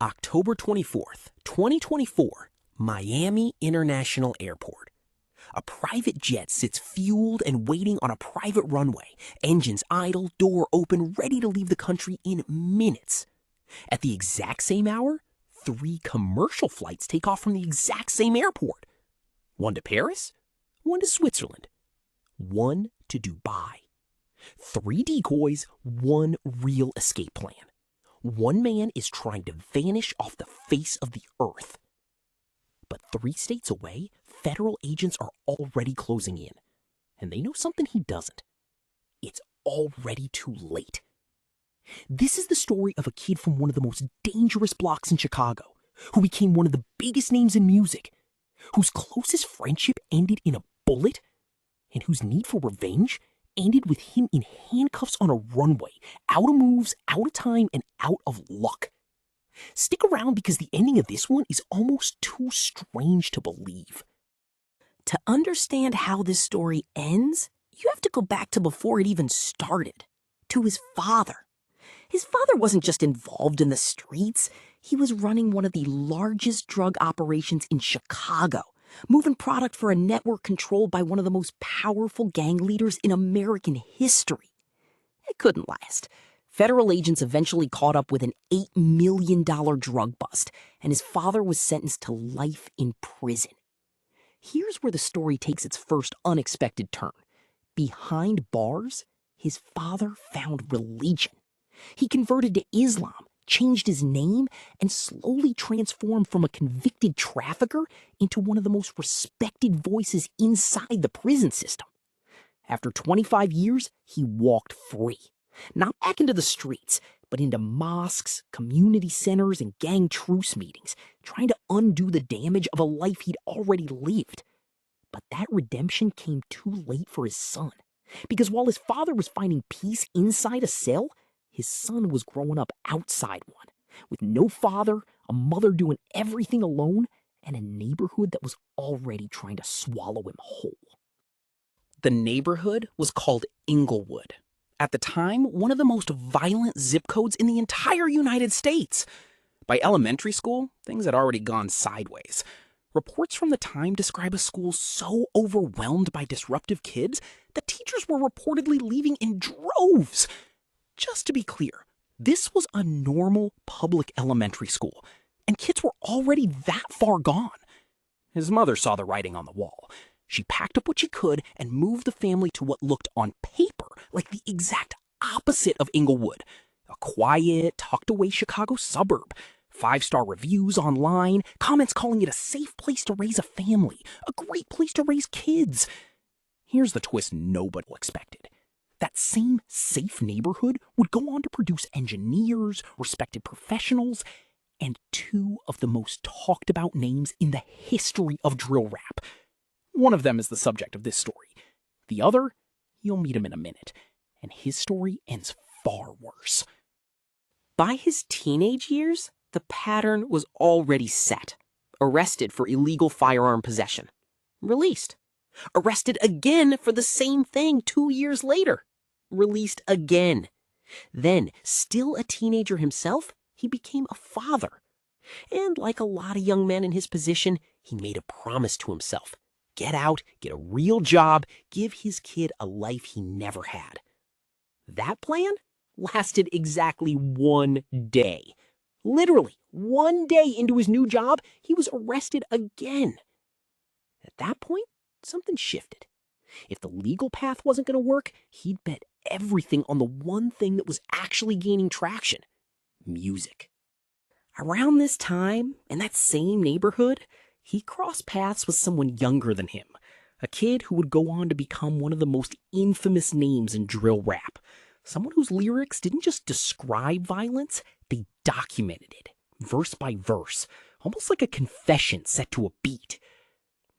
October 24th, 2024, Miami International Airport. A private jet sits fueled and waiting on a private runway, engines idle, door open, ready to leave the country in minutes. At the exact same hour, 3 commercial flights take off from the exact same airport. One to Paris, one to Switzerland, one to Dubai. 3 decoys, 1 real escape plan. One man is trying to vanish off the face of the earth. But 3 states away, federal agents are already closing in. And they know something he doesn't. It's already too late. This is the story of a kid from one of the most dangerous blocks in Chicago, who became one of the biggest names in music, whose closest friendship ended in a bullet, and whose need for revenge ended with him in handcuffs on a runway, out of moves, out of time, and out of luck. Stick around because the ending of this one is almost too strange to believe. To understand how this story ends, you have to go back to before it even started, to his father. His father wasn't just involved in the streets, he was running one of the largest drug operations in Chicago, moving product for a network controlled by one of the most powerful gang leaders in American history. It couldn't last. Federal agents eventually caught up with an $8 million drug bust, and his father was sentenced to life in prison. Here's where the story takes its first unexpected turn. Behind bars, his father found religion. He converted to Islam, changed his name, and slowly transformed from a convicted trafficker into one of the most respected voices inside the prison system. After 25 years, he walked free. Not back into the streets, but into mosques, community centers, and gang truce meetings, trying to undo the damage of a life he'd already lived. But that redemption came too late for his son, because while his father was finding peace inside a cell, his son was growing up outside one, with no father, a mother doing everything alone, and a neighborhood that was already trying to swallow him whole. The neighborhood was called Inglewood. At the time, one of the most violent zip codes in the entire United States. By elementary school, things had already gone sideways. Reports from the time describe a school so overwhelmed by disruptive kids that teachers were reportedly leaving in droves. Just to be clear, this was a normal public elementary school, and kids were already that far gone. His mother saw the writing on the wall. She packed up what she could and moved the family to what looked on paper like the exact opposite of Inglewood. A quiet, tucked-away Chicago suburb. 5-star reviews online, comments calling it a safe place to raise a family, a great place to raise kids. Here's the twist nobody expected. That same safe neighborhood would go on to produce engineers, respected professionals, and 2 of the most talked about names in the history of drill rap. One of them is the subject of this story. The other, you'll meet him in a minute, and his story ends far worse. By his teenage years, the pattern was already set. Arrested for illegal firearm possession. Released. Arrested again for the same thing 2 years later. Released again. Then, still a teenager himself, he became a father. And like a lot of young men in his position, he made a promise to himself. Get out, get a real job, give his kid a life he never had. That plan lasted exactly 1 day. Literally, 1 day into his new job, he was arrested again. At that point, something shifted. If the legal path wasn't going to work, he'd bet everything on the one thing that was actually gaining traction: music. Around this time, in that same neighborhood, he crossed paths with someone younger than him, a kid who would go on to become one of the most infamous names in drill rap, someone whose lyrics didn't just describe violence, they documented it, verse by verse, almost like a confession set to a beat.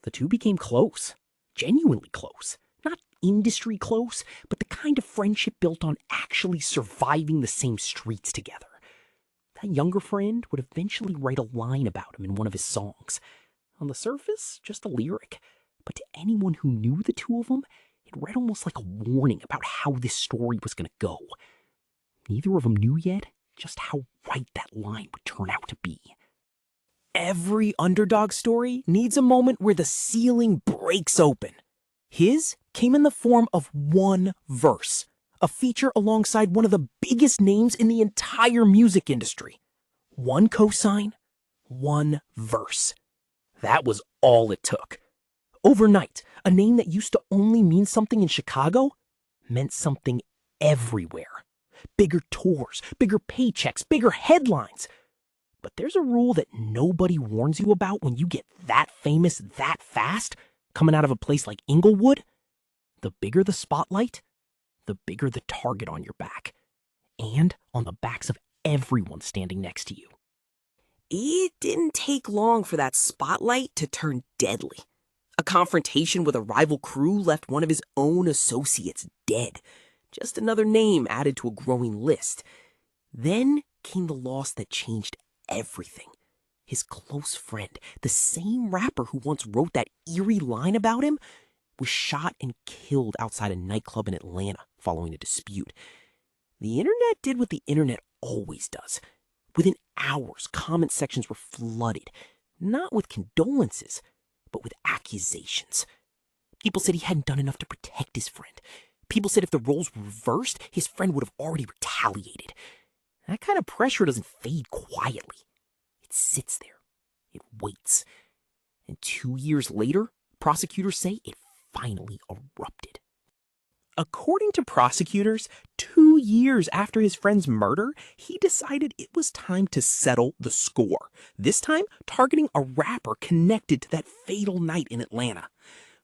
The two became close, genuinely close, not industry close, but the kind of friendship built on actually surviving the same streets together. That younger friend would eventually write a line about him in one of his songs. On the surface, just a lyric, but to anyone who knew the two of them, it read almost like a warning about how this story was going to go. Neither of them knew yet, just how right that line would turn out to be. Every underdog story needs a moment where the ceiling breaks open. His came in the form of one verse, a feature alongside one of the biggest names in the entire music industry. One cosign, one verse. That was all it took. Overnight, a name that used to only mean something in Chicago meant something everywhere. Bigger tours, bigger paychecks, bigger headlines. But there's a rule that nobody warns you about when you get that famous that fast, coming out of a place like Inglewood. The bigger the spotlight, the bigger the target on your back, and on the backs of everyone standing next to you. It didn't take long for that spotlight to turn deadly. A confrontation with a rival crew left one of his own associates dead. Just another name added to a growing list. Then came the loss that changed everything. His close friend, the same rapper who once wrote that eerie line about him, was shot and killed outside a nightclub in Atlanta following a dispute. The internet did what the internet always does. Within hours, comment sections were flooded, not with condolences, but with accusations. People said he hadn't done enough to protect his friend. People said if the roles were reversed, his friend would have already retaliated. That kind of pressure doesn't fade quietly. It sits there. It waits. And 2 years later, prosecutors say it finally erupted. According to prosecutors, 2 years after his friend's murder, he decided it was time to settle the score. This time, targeting a rapper connected to that fatal night in Atlanta.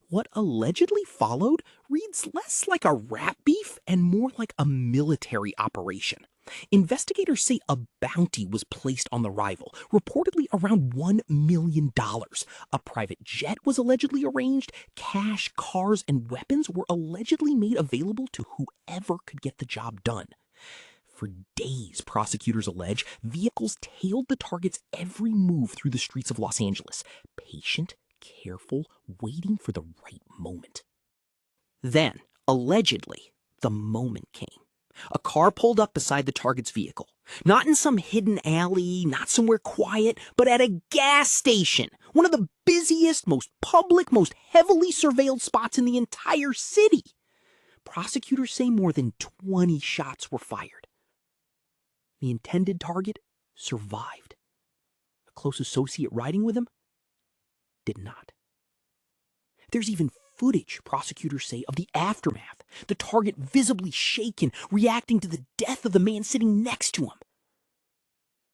What allegedly followed reads less like a rap beef and more like a military operation. Investigators say a bounty was placed on the rival, reportedly around $1 million. A private jet was allegedly arranged. Cash, cars, and weapons were allegedly made available to whoever could get the job done. For days, prosecutors allege, vehicles tailed the target's every move through the streets of Los Angeles. Patient, careful, waiting for the right moment. Then, allegedly, the moment came. A car pulled up beside the target's vehicle. Not in some hidden alley, not somewhere quiet, but at a gas station. One of the busiest, most public, most heavily surveilled spots in the entire city. Prosecutors say more than 20 shots were fired. The intended target survived. A close associate riding with him did not. There's even footage, prosecutors say, of the aftermath. The target visibly shaken, reacting to the death of the man sitting next to him.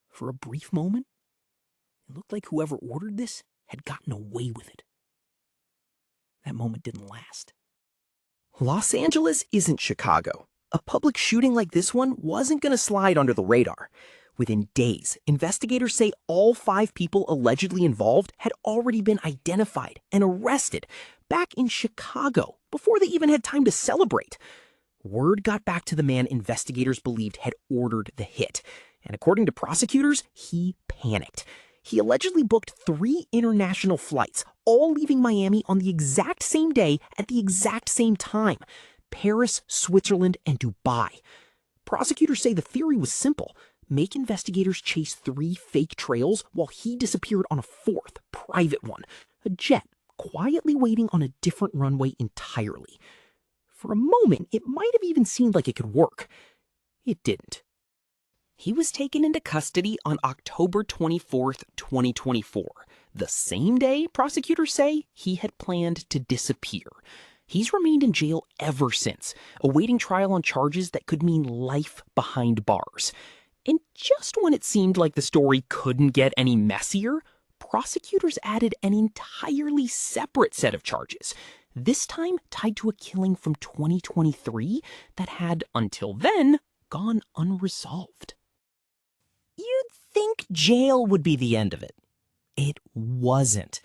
For a brief moment, it looked like whoever ordered this had gotten away with it. That moment didn't last. Los Angeles isn't Chicago. A public shooting like this one wasn't going to slide under the radar. Within days, investigators say all 5 people allegedly involved had already been identified and arrested back in Chicago before they even had time to celebrate. Word got back to the man investigators believed had ordered the hit, and according to prosecutors, he panicked. He allegedly booked 3 international flights, all leaving Miami on the exact same day at the exact same time: Paris, Switzerland, and Dubai. Prosecutors say the theory was simple: make investigators chase 3 fake trails while he disappeared on a 4th, private one, a jet quietly waiting on a different runway entirely. For a moment, it might have even seemed like it could work. It didn't. He was taken into custody on October 24th, 2024, the same day prosecutors say he had planned to disappear. He's remained in jail ever since, awaiting trial on charges that could mean life behind bars. And just when it seemed like the story couldn't get any messier, prosecutors added an entirely separate set of charges, this time tied to a killing from 2023 that had, until then, gone unresolved. You'd think jail would be the end of it. It wasn't.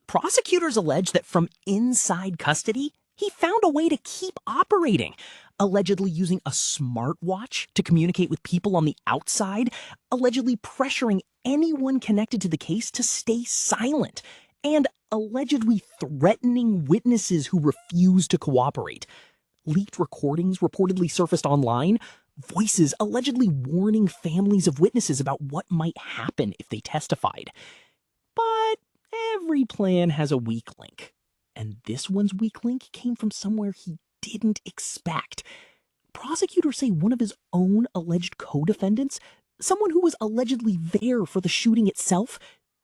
Prosecutors allege that from inside custody, he found a way to keep operating, allegedly using a smartwatch to communicate with people on the outside, allegedly pressuring anyone connected to the case to stay silent, and allegedly threatening witnesses who refused to cooperate. Leaked recordings reportedly surfaced online. voices allegedly warning families of witnesses about what might happen if they testified. But every plan has a weak link. And this one's weak link came from somewhere he didn't expect. Prosecutors say one of his own alleged co-defendants, someone who was allegedly there for the shooting itself,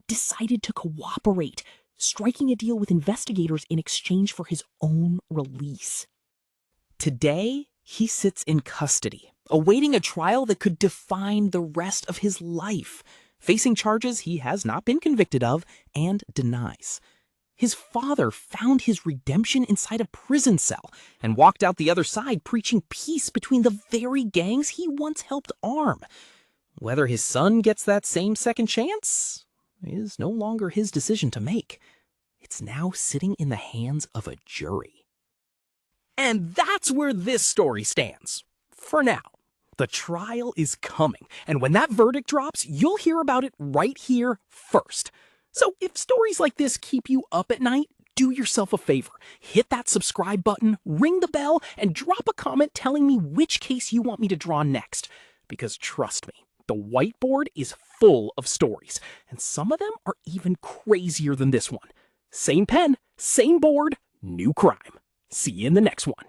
decided to cooperate, striking a deal with investigators in exchange for his own release. Today, he sits in custody, awaiting a trial that could define the rest of his life, facing charges he has not been convicted of and denies. His father found his redemption inside a prison cell and walked out the other side preaching peace between the very gangs he once helped arm. Whether his son gets that same second chance is no longer his decision to make. It's now sitting in the hands of a jury. And that's where this story stands. For now. The trial is coming, and when that verdict drops, you'll hear about it right here first. So if stories like this keep you up at night, do yourself a favor. Hit that subscribe button, ring the bell, and drop a comment telling me which case you want me to draw next. Because trust me, the whiteboard is full of stories, and some of them are even crazier than this one. Same pen, same board, new crime. See you in the next one.